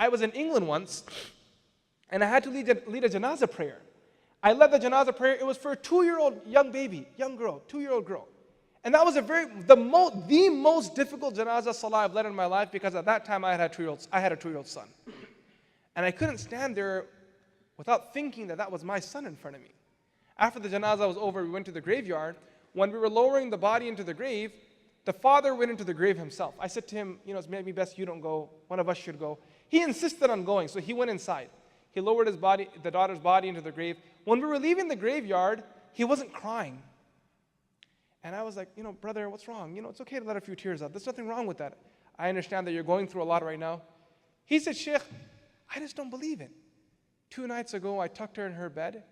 I was in England once, and I had to lead a janazah prayer. I led the janazah prayer. It was for a 2-year-old young baby, young girl, 2-year-old girl. And that was the most difficult janazah salah I've led in my life, because at that time I had a 2-year-old son. And I couldn't stand there without thinking that that was my son in front of me. After the janazah was over, we went to the graveyard. When we were lowering the body into the grave, the father went into the grave himself. I said to him, it's maybe best you don't go. One of us should go. He insisted on going, so he went inside. He lowered the daughter's body into the grave. When we were leaving the graveyard, he wasn't crying. And I was like, brother, what's wrong? It's okay to let a few tears out. There's nothing wrong with that. I understand that you're going through a lot right now. He said, Sheikh, I just don't believe it. 2 nights ago, I tucked her in her bed.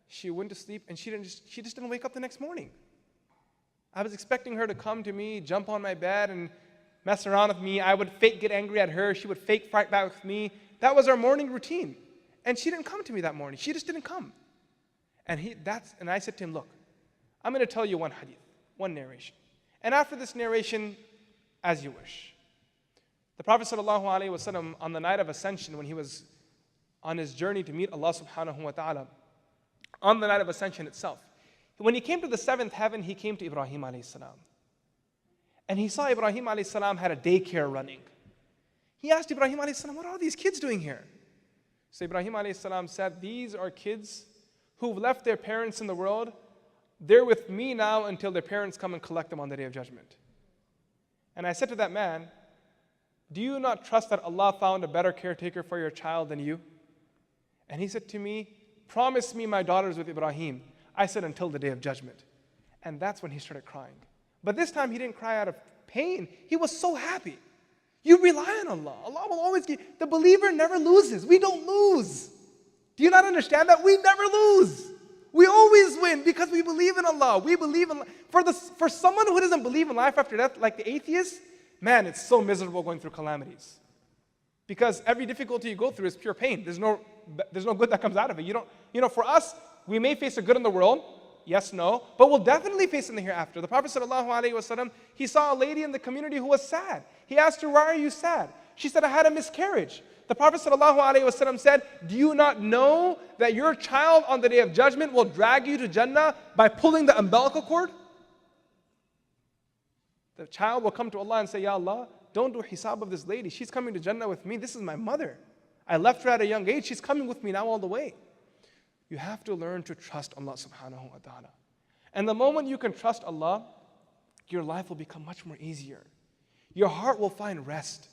She went to sleep, and she just didn't wake up the next morning. I was expecting her to come to me, jump on my bed, and mess around with me. I would fake get angry at her. She would fake fight back with me. That was our morning routine. And she didn't come to me that morning. She just didn't come. And I said to him, look, I'm going to tell you one hadith, one narration. And after this narration, as you wish. The Prophet ﷺ, on the night of ascension, when he was on his journey to meet Allah subhanahu wa ta'ala, on the night of ascension itself, when he came to the 7th heaven, he came to Ibrahim a.s. And he saw Ibrahim a.s. had a daycare running. He asked Ibrahim a.s., what are all these kids doing here? So Ibrahim a.s. said, these are kids who've left their parents in the world. They're with me now until their parents come and collect them on the Day of Judgment. And I said to that man, do you not trust that Allah found a better caretaker for your child than you? And he said to me, promise me my daughter's with Ibrahim. I said, until the Day of Judgment. And that's when he started crying. But this time he didn't cry out of pain. He was so happy. You rely on Allah. Allah will always give. The believer never loses. We don't lose. Do you not understand that? We never lose. We always win because we believe in Allah. We believe in for someone who doesn't believe in life after death, like the atheist, man, it's so miserable going through calamities. Because every difficulty you go through is pure pain. There's no good that comes out of it. For us, we may face a good in the world, yes, no, but we'll definitely face it in the hereafter. The Prophet ﷺ, he saw a lady in the community who was sad. He asked her, why are you sad? She said, I had a miscarriage. The Prophet ﷺ said, do you not know that your child on the Day of Judgment will drag you to Jannah by pulling the umbilical cord? The child will come to Allah and say, Ya Allah, don't do hisab of this lady. She's coming to Jannah with me. This is my mother. I left her at a young age. She's coming with me now all the way. You have to learn to trust Allah subhanahu wa ta'ala. And the moment you can trust Allah, your life will become much more easier. Your heart will find rest.